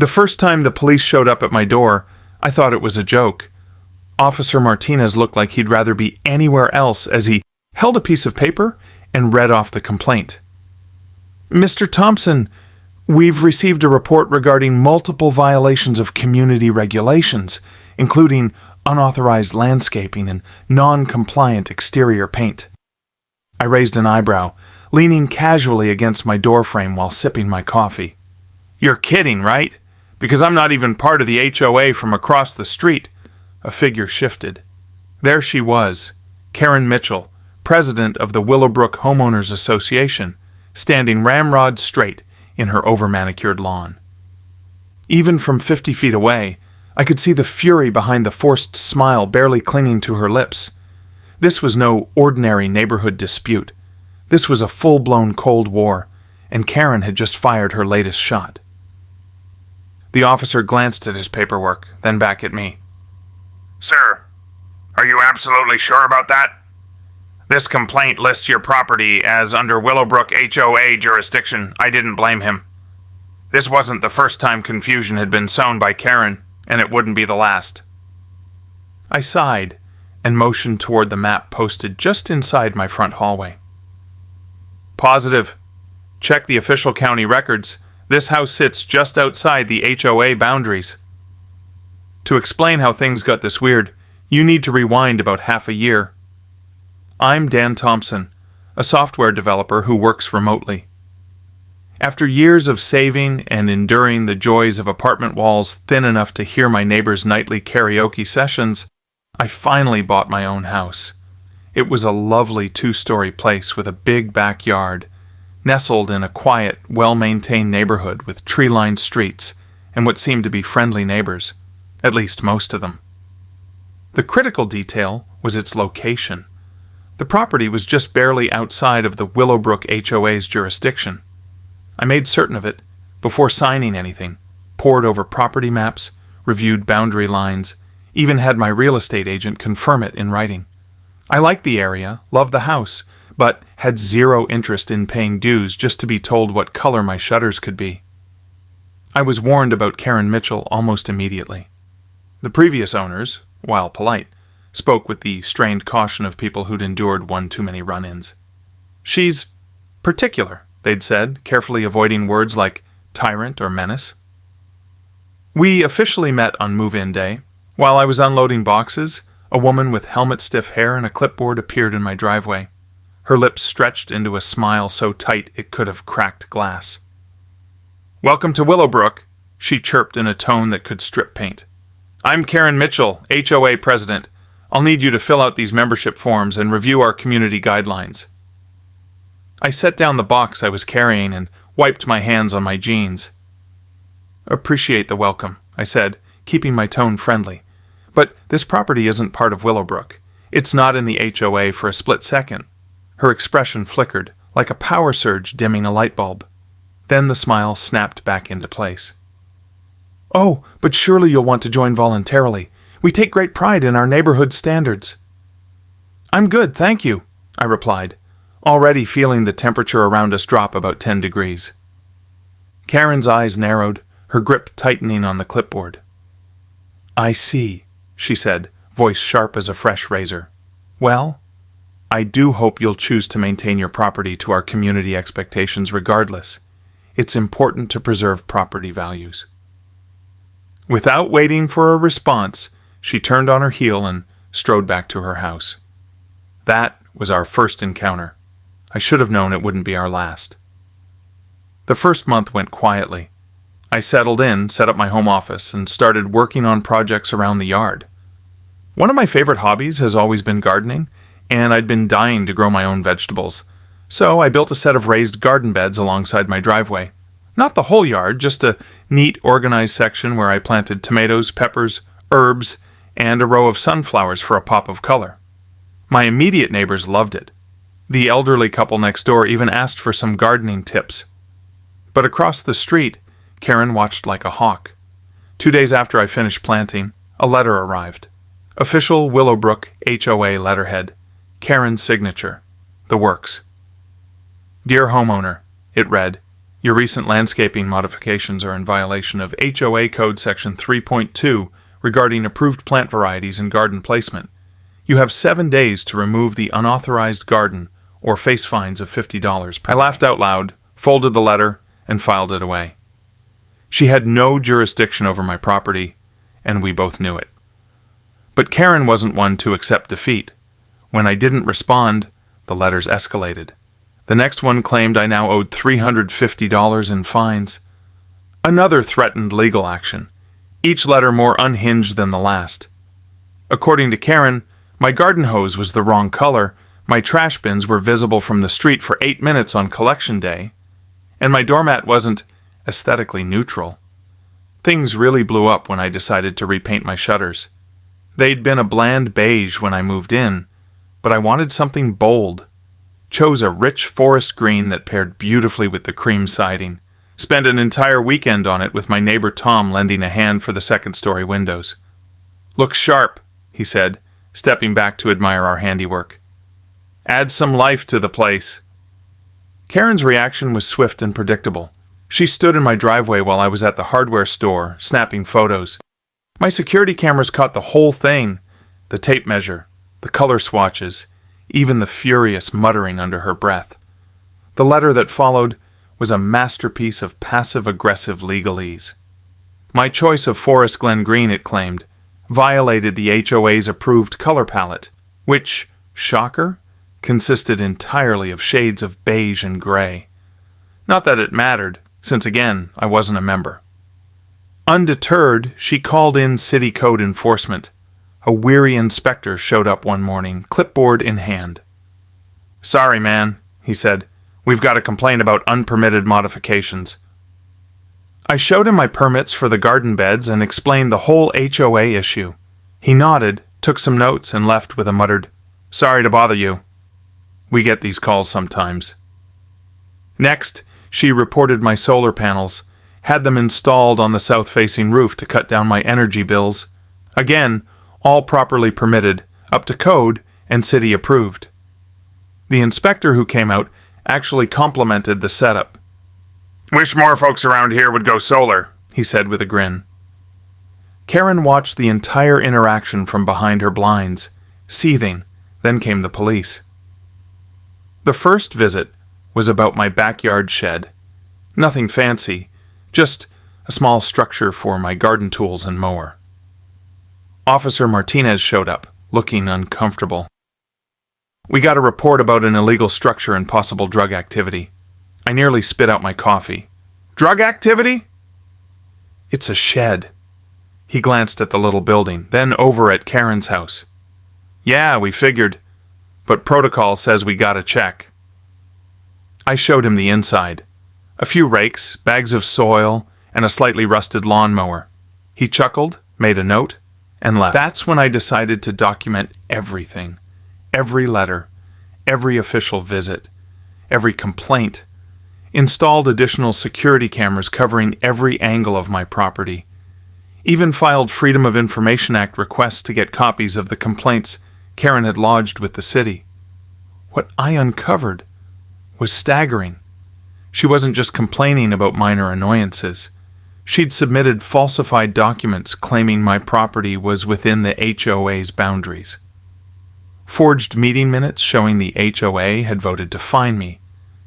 The first time the police showed up at my door, I thought it was a joke. Officer Martinez looked like he'd rather be anywhere else as he held a piece of paper and read off the complaint. "Mr. Thompson, we've received a report regarding multiple violations of community regulations, including unauthorized landscaping and non-compliant exterior paint." I raised an eyebrow, leaning casually against my doorframe while sipping my coffee. "You're kidding, right? Because I'm not even part of the HOA from across the street." A figure shifted. There she was, Karen Mitchell, president of the Willowbrook Homeowners Association, standing ramrod straight in her over-manicured lawn. Even from 50 feet away, I could see the fury behind the forced smile barely clinging to her lips. This was no ordinary neighborhood dispute. This was a full-blown Cold War, and Karen had just fired her latest shot. The officer glanced at his paperwork, then back at me. "Sir, are you absolutely sure about that? This complaint lists your property as under Willowbrook HOA jurisdiction. I didn't blame him. This wasn't the first time confusion had been sown by Karen, and it wouldn't be the last." I sighed and motioned toward the map posted just inside my front hallway. "Positive. Check the official county records. This house sits just outside the HOA boundaries." To explain how things got this weird, you need to rewind about half a year. I'm Dan Thompson, a software developer who works remotely. After years of saving and enduring the joys of apartment walls thin enough to hear my neighbors' nightly karaoke sessions, I finally bought my own house. It was a lovely 2-story place with a big backyard, nestled in a quiet, well-maintained neighborhood with tree-lined streets and what seemed to be friendly neighbors, at least most of them. The critical detail was its location. The property was just barely outside of the Willowbrook HOA's jurisdiction. I made certain of it before signing anything, pored over property maps, reviewed boundary lines, even had my real estate agent confirm it in writing. I liked the area, loved the house, but had zero interest in paying dues just to be told what color my shutters could be. I was warned about Karen Mitchell almost immediately. The previous owners, while polite, spoke with the strained caution of people who'd endured one too many run-ins. "She's particular," they'd said, carefully avoiding words like tyrant or menace. We officially met on move-in day. While I was unloading boxes, a woman with helmet-stiff hair and a clipboard appeared in my driveway. Her lips stretched into a smile so tight it could have cracked glass. "Welcome to Willowbrook," she chirped in a tone that could strip paint. "I'm Karen Mitchell, HOA president. I'll need you to fill out these membership forms and review our community guidelines." I set down the box I was carrying and wiped my hands on my jeans. "Appreciate the welcome," I said, keeping my tone friendly. "But this property isn't part of Willowbrook. It's not in the HOA for a split second." Her expression flickered, like a power surge dimming a light bulb. Then the smile snapped back into place. "Oh, but surely you'll want to join voluntarily. We take great pride in our neighborhood standards." "I'm good, thank you," I replied, already feeling the temperature around us drop about 10 degrees. Karen's eyes narrowed, her grip tightening on the clipboard. "I see," she said, voice sharp as a fresh razor. "Well, I do hope you'll choose to maintain your property to our community expectations regardless. It's important to preserve property values." Without waiting for a response, she turned on her heel and strode back to her house. That was our first encounter. I should have known it wouldn't be our last. The first month went quietly. I settled in, set up my home office, and started working on projects around the yard. One of my favorite hobbies has always been gardening, and I'd been dying to grow my own vegetables. So I built a set of raised garden beds alongside my driveway. Not the whole yard, just a neat, organized section where I planted tomatoes, peppers, herbs, and a row of sunflowers for a pop of color. My immediate neighbors loved it. The elderly couple next door even asked for some gardening tips. But across the street, Karen watched like a hawk. 2 days after I finished planting, a letter arrived. Official Willowbrook HOA letterhead. Karen's signature. The works. "Dear homeowner," it read, Your recent landscaping modifications are in violation of HOA Code Section 3.2 regarding approved plant varieties and garden placement. You have 7 days to remove the unauthorized garden or face fines of $50. I laughed out loud, folded the letter, and filed it away. She had no jurisdiction over my property, and we both knew it. But Karen wasn't one to accept defeat. When I didn't respond, the letters escalated. The next one claimed I now owed $350 in fines. Another threatened legal action, each letter more unhinged than the last. According to Karen, my garden hose was the wrong color, my trash bins were visible from the street for 8 minutes on collection day, and my doormat wasn't aesthetically neutral. Things really blew up when I decided to repaint my shutters. They'd been a bland beige when I moved in, but I wanted something bold. Chose a rich forest green that paired beautifully with the cream siding. Spent an entire weekend on it with my neighbor Tom lending a hand for the second-story windows. "Looks sharp," he said, stepping back to admire our handiwork. "Add some life to the place." Karen's reaction was swift and predictable. She stood in my driveway while I was at the hardware store, snapping photos. My security cameras caught the whole thing, the tape measure, the color swatches, even the furious muttering under her breath. The letter that followed was a masterpiece of passive-aggressive legalese. My choice of Forest Glen Green, it claimed, violated the HOA's approved color palette, which, shocker, consisted entirely of shades of beige and gray. Not that it mattered, since again, I wasn't a member. Undeterred, she called in city code enforcement. A weary inspector showed up one morning, clipboard in hand. "Sorry, man," he said. "We've got a complaint about unpermitted modifications." I showed him my permits for the garden beds and explained the whole HOA issue. He nodded, took some notes, and left with a muttered, "Sorry to bother you. We get these calls sometimes." Next, she reported my solar panels, had them installed on the south-facing roof to cut down my energy bills. Again, all properly permitted, up to code, and city approved. The inspector who came out actually complimented the setup. "Wish more folks around here would go solar," he said with a grin. Karen watched the entire interaction from behind her blinds, seething. Then came the police. The first visit was about my backyard shed. Nothing fancy, just a small structure for my garden tools and mower. Officer Martinez showed up, looking uncomfortable. "We got a report about an illegal structure and possible drug activity." I nearly spit out my coffee. "Drug activity?" "It's a shed." He glanced at the little building, then over at Karen's house. "Yeah, we figured, but protocol says we gotta check." I showed him the inside. A few rakes, bags of soil, and a slightly rusted lawnmower. He chuckled, made a note, and left. That's when I decided to document everything. Every letter, every official visit, every complaint. Installed additional security cameras covering every angle of my property. Even filed Freedom of Information Act requests to get copies of the complaints Karen had lodged with the city. What I uncovered was staggering. She wasn't just complaining about minor annoyances. She'd submitted falsified documents claiming my property was within the HOA's boundaries. Forged meeting minutes showing the HOA had voted to fine me.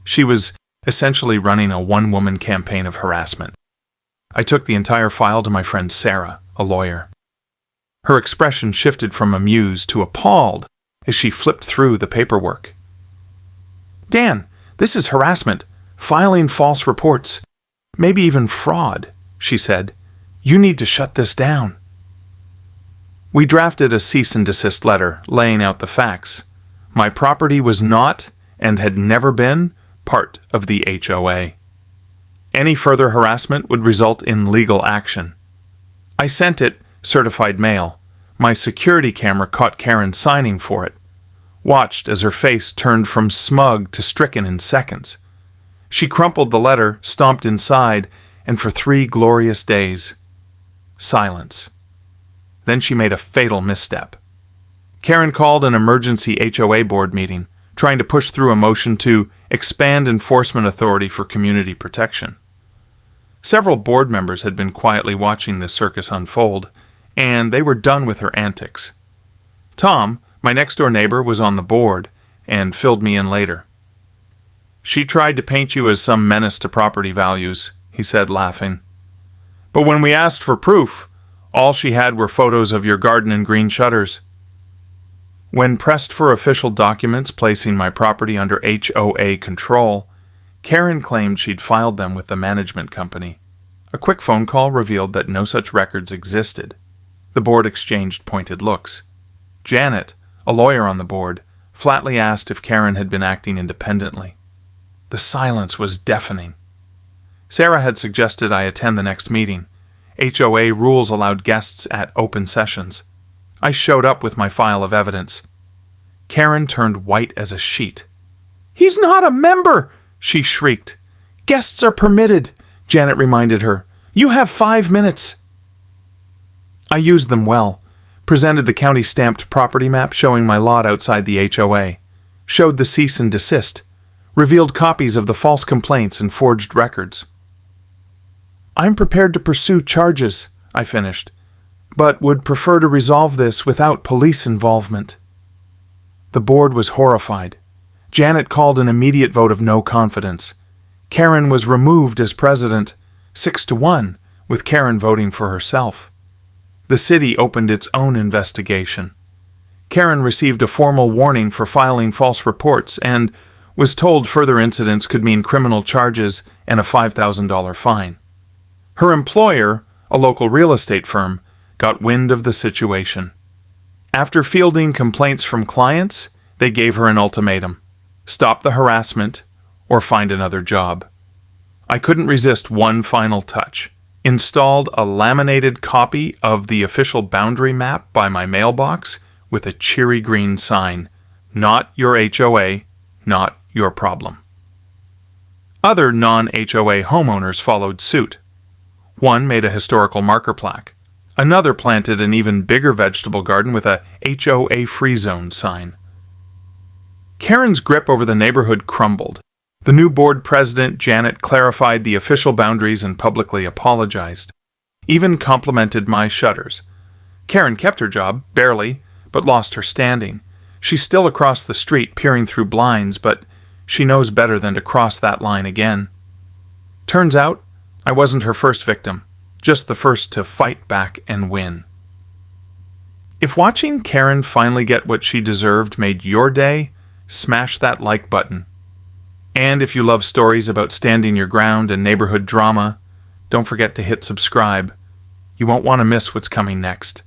She was essentially running a one-woman campaign of harassment. I took the entire file to my friend Sarah, a lawyer. Her expression shifted from amused to appalled as she flipped through the paperwork. "Dan, this is harassment, filing false reports, maybe even fraud," she said. "You need to shut this down." We drafted a cease and desist letter laying out the facts. My property was not, and had never been, part of the HOA. Any further harassment would result in legal action. I sent it certified mail. My security camera caught Karen signing for it. Watched as her face turned from smug to stricken in seconds. She crumpled the letter, stomped inside, and for 3 glorious days, silence. Then she made a fatal misstep. Karen called an emergency HOA board meeting, trying to push through a motion to expand enforcement authority for community protection. Several board members had been quietly watching this circus unfold, and they were done with her antics. Tom, my next-door neighbor, was on the board and filled me in later. "She tried to paint you as some menace to property values," he said, laughing. "But when we asked for proof, all she had were photos of your garden and green shutters." When pressed for official documents placing my property under HOA control, Karen claimed she'd filed them with the management company. A quick phone call revealed that no such records existed. The board exchanged pointed looks. Janet, a lawyer on the board, flatly asked if Karen had been acting independently. The silence was deafening. Sarah had suggested I attend the next meeting. HOA rules allowed guests at open sessions. I showed up with my file of evidence. Karen turned white as a sheet. "He's not a member!" she shrieked. "Guests are permitted," Janet reminded her. "You have 5 minutes." I used them well, presented the county-stamped property map showing my lot outside the HOA, showed the cease and desist, revealed copies of the false complaints and forged records. "I'm prepared to pursue charges," I finished, "but would prefer to resolve this without police involvement." The board was horrified. Janet called an immediate vote of no confidence. Karen was removed as president, 6-1, with Karen voting for herself. The city opened its own investigation. Karen received a formal warning for filing false reports and was told further incidents could mean criminal charges and a $5,000 fine. Her employer, a local real estate firm, got wind of the situation. After fielding complaints from clients, they gave her an ultimatum: stop the harassment or find another job. I couldn't resist one final touch. Installed a laminated copy of the official boundary map by my mailbox with a cheery green sign: "Not your HOA, not your problem." Other non-HOA homeowners followed suit. One made a historical marker plaque. Another planted an even bigger vegetable garden with a HOA free zone sign. Karen's grip over the neighborhood crumbled. The new board president, Janet, clarified the official boundaries and publicly apologized. Even complimented my shutters. Karen kept her job, barely, but lost her standing. She's still across the street peering through blinds, but she knows better than to cross that line again. Turns out, I wasn't her first victim, just the first to fight back and win. If watching Karen finally get what she deserved made your day, smash that like button. And if you love stories about standing your ground and neighborhood drama, don't forget to hit subscribe. You won't want to miss what's coming next.